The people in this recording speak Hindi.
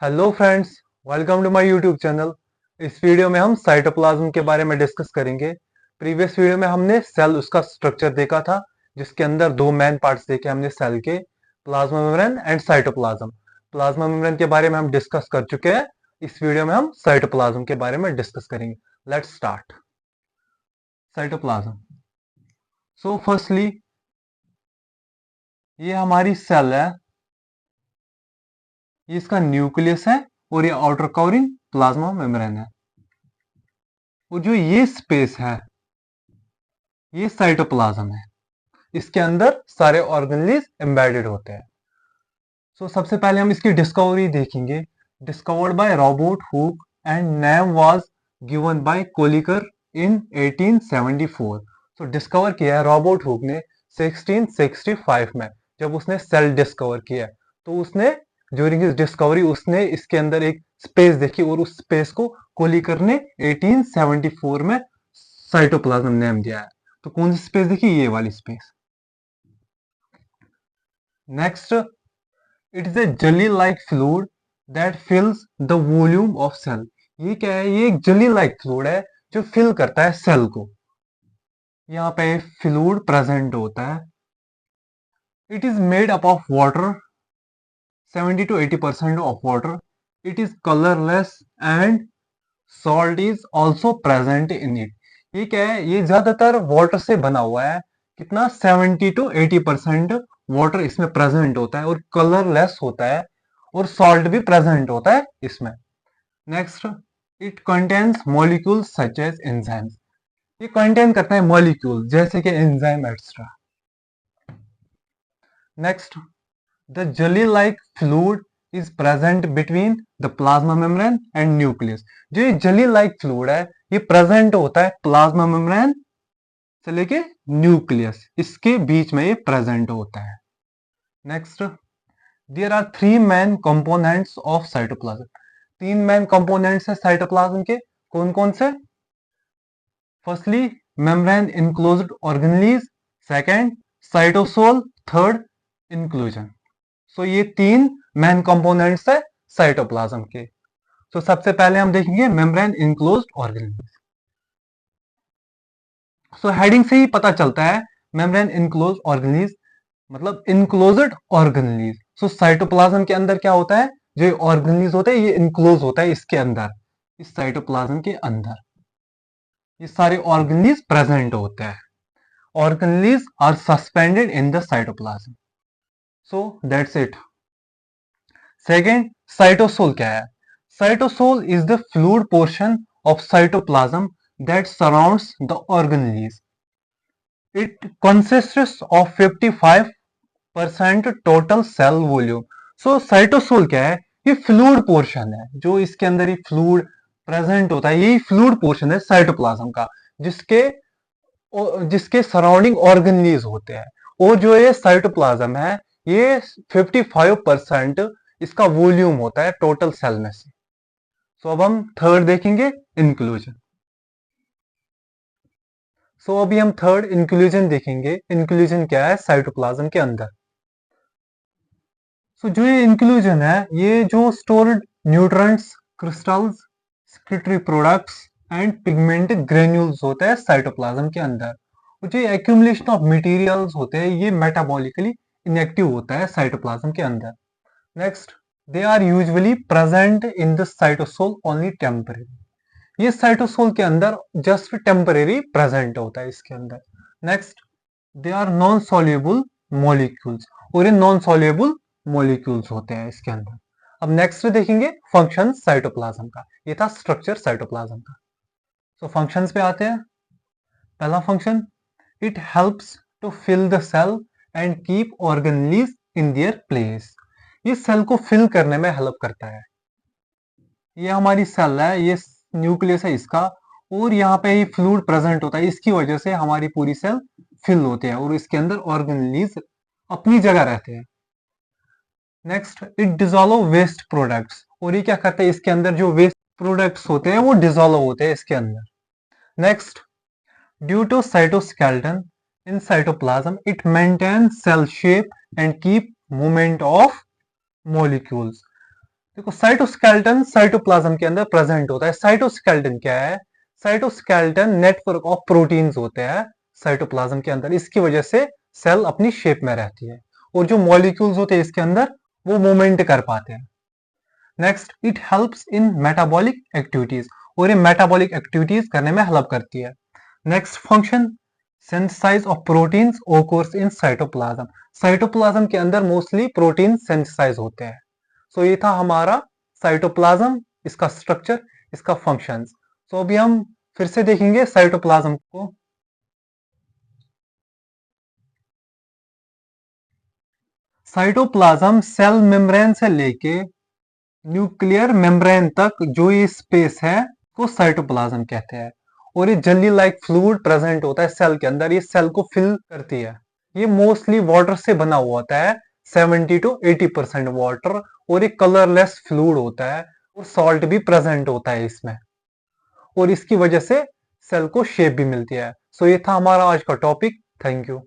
Hello friends, welcome to my YouTube channel. इस वीडियो में हम साइटोप्लाज्म के बारे में डिस्कस करेंगे। प्रीवियस वीडियो में हमने सेल उसका स्ट्रक्चर देखा था, जिसके अंदर दो मेन पार्ट्स देखे हमने सेल के, plasma membrane and cytoplasm. Plasma membrane के बारे में हम डिस्कस कर चुके हैं। इस वीडियो में हम साइटोप्लाज्म के बारे में डिस्कस करेंगे। Let's start. Cytoplasm. So firstly, ये हमारी सेल है, ये इसका न्यूक्लियस है और ये आउटर कवरिंग प्लाज्मा मेम्ब्रेन है। और जो ये स्पेस है, ये साइटोप्लाज्म है। इसके अंदर सारे ऑर्गेनेल्स एम्बेडेड होते हैं। सबसे पहले हम इसकी डिस्कवरी देखेंगे। Discovered by Robert Hooke and name was given by Kolliker in 1874। Discover किया है रॉबर्ट हुक ने 1665 में, जब उसने सेल डिस्कवर किया। तो उसने ड्यूरिंग हिज डिस्कवरी उसने इसके अंदर एक स्पेस देखी और उस स्पेस को कोलिकर ने 1874 में साइटोप्लाज्म नेम दिया है। तो कौन सी स्पेस देखी? ये वाली space. Next, it is a jelly like fluid that fills the volume of cell. ये क्या है? ये एक जेली लाइक फ्लूइड है जो फिल करता है सेल को। यहाँ पे फ्लूइड प्रेजेंट होता है। It is made up of water, 70 to 80% of water. It is colorless and salt is also present in it. ये क्या है? ये ज्यादातर वाटर से बना हुआ है। कितना? 70 to 80% वाटर इसमें प्रेजेंट होता है और कलरलेस होता है, और सॉल्ट भी प्रेजेंट होता है इसमें। Next, it contains molecules such as enzymes. ये कंटेन करता है मॉलिक्यूल जैसे कि enzyme extra. Next, the jelly-like fluid is present between the plasma membrane and nucleus. जो ये jelly-like fluid है, ये present होता है plasma membrane से लेके nucleus, इसके बीच में ये present होता है। Next, there are three main components of cytoplasm. तीन main components है cytoplasm के। कौन कौन से? Firstly, membrane enclosed organelles. Second, cytosol. Third, inclusion. ये तीन मेन कंपोनेंट्स है साइटोप्लाज्म के। सबसे पहले हम देखेंगे मेम्ब्रेन इनक्लोज्ड ऑर्गेनेल्स। हेडिंग से ही पता चलता है मेम्ब्रेन इनक्लोज्ड ऑर्गेनेल्स मतलब इनक्लोज्ड ऑर्गेनेल्स। साइटोप्लाज्म के अंदर क्या होता है? जो ऑर्गेनेल्स होते हैं ये इनक्लोज होता है इसके अंदर, इस साइटोप्लाज्म के अंदर ये सारे ऑर्गेनेल्स प्रेजेंट होते हैं। Organelles are suspended in the cytoplasm. That's it. Second, cytosol क्या है? Cytosol is the fluid portion of cytoplasm that surrounds the organelles. It consists of 55% total cell volume. Cytosol क्या है? ये फ्लूइड पोर्शन है, जो इसके अंदर ही फ्लूइड प्रेजेंट होता है, यही फ्लूइड पोर्शन है साइटोप्लाज्म का, जिसके जिसके सराउंडिंग ऑर्गेनेल्स होते हैं। और जो ये साइटोप्लाज्म है, ये 55% इसका वॉल्यूम होता है टोटल सेल में से। अब हम थर्ड देखेंगे, इंक्लूजन। अभी हम थर्ड इंक्लूजन देखेंगे। इंक्लूजन क्या है साइटोप्लाज्म के अंदर? जो ये इंक्लूजन है, ये जो stored nutrients, crystals, secretary products and pigmented granules होते हैं साइटोप्लाज्म के अंदर। और जो एक्यूमुलेशन ऑफ मटेरियल्स होते हैं, ये मेटाबॉलिकली इनएक्टिव होता है साइटोप्लाज्म के अंदर। Next, they are usually present in the cytosol only temporary. ये साइटोसोल के अंदर जस्ट टेम्परेरी प्रेजेंट होता है इसके अंदर। Next, they are non soluble molecules, और ये नॉन सोल्यूबल मॉलिक्यूल्स होते हैं इसके अंदर। अब नेक्स्ट देखेंगे फंक्शन साइटोप्लाज्म का। ये था स्ट्रक्चर साइटोप्लाज्म का। फंक्शंस पे आते हैं। पहला function, it helps to fill the cell and keep organelles in their place. ये सेल को फिल करने में हेल्प करता है। ये हमारी सेल है, ये न्यूक्लियस है इसका, और यहाँ पे ये फ्लूइड प्रेजेंट होता है, इसकी वजह से हमारी पूरी सेल फिल होती है और इसके अंदर ऑर्गेनेल्स अपनी जगह रहते हैं। Next, it dissolve waste products. और ये क्या करता है? इसके अंदर जो वेस्ट प्रोडक्ट्स होते हैं वो डिजोल्व होते हैं इसके अंदर। Next, due to cytoskeleton in cytoplasm, it maintain cell shape and keep movement of molecules. देखो साइटोस्केलेटन साइटोप्लाज्म के अंदर प्रेजेंट होता है। साइटोस्केलेटन क्या है? साइटोस्केलेटन नेटवर्क ऑफ प्रोटीन्स होते हैं साइटोप्लाज्म के अंदर, इसकी वजह से सेल अपनी शेप में रहती है और जो मॉलिक्यूल्स होते हैं इसके अंदर वो मूवमेंट कर पाते हैं। Next, it helps in metabolic activities, और ये मेटाबॉलिक एक्टिविटीज करने में हेल्प करती है। Next function, synthesize of proteins occurs in cytoplasm. Cytoplasm के अंदर मोस्टली प्रोटीन सिंथेसाइज होते हैं। सो ये था हमारा साइटोप्लाज्म, इसका स्ट्रक्चर, इसका फंक्शंस। सो अभी हम फिर से देखेंगे साइटोप्लाज्म को। साइटोप्लाज्म सेल मेम्ब्रेन से लेके न्यूक्लियर मेम्ब्रेन तक जो ये स्पेस है को साइटोप्लाज्म कहते हैं। और ये जेली लाइक फ्लूइड प्रेजेंट होता है सेल के अंदर, ये सेल को फिल करती है। ये मोस्टली वाटर से बना हुआ होता है, 70 to 80% वाटर, और ये कलरलेस फ्लूइड होता है और सॉल्ट भी प्रेजेंट होता है इसमें, और इसकी वजह से सेल को शेप भी मिलती है। सो ये था हमारा आज का टॉपिक। Thank you.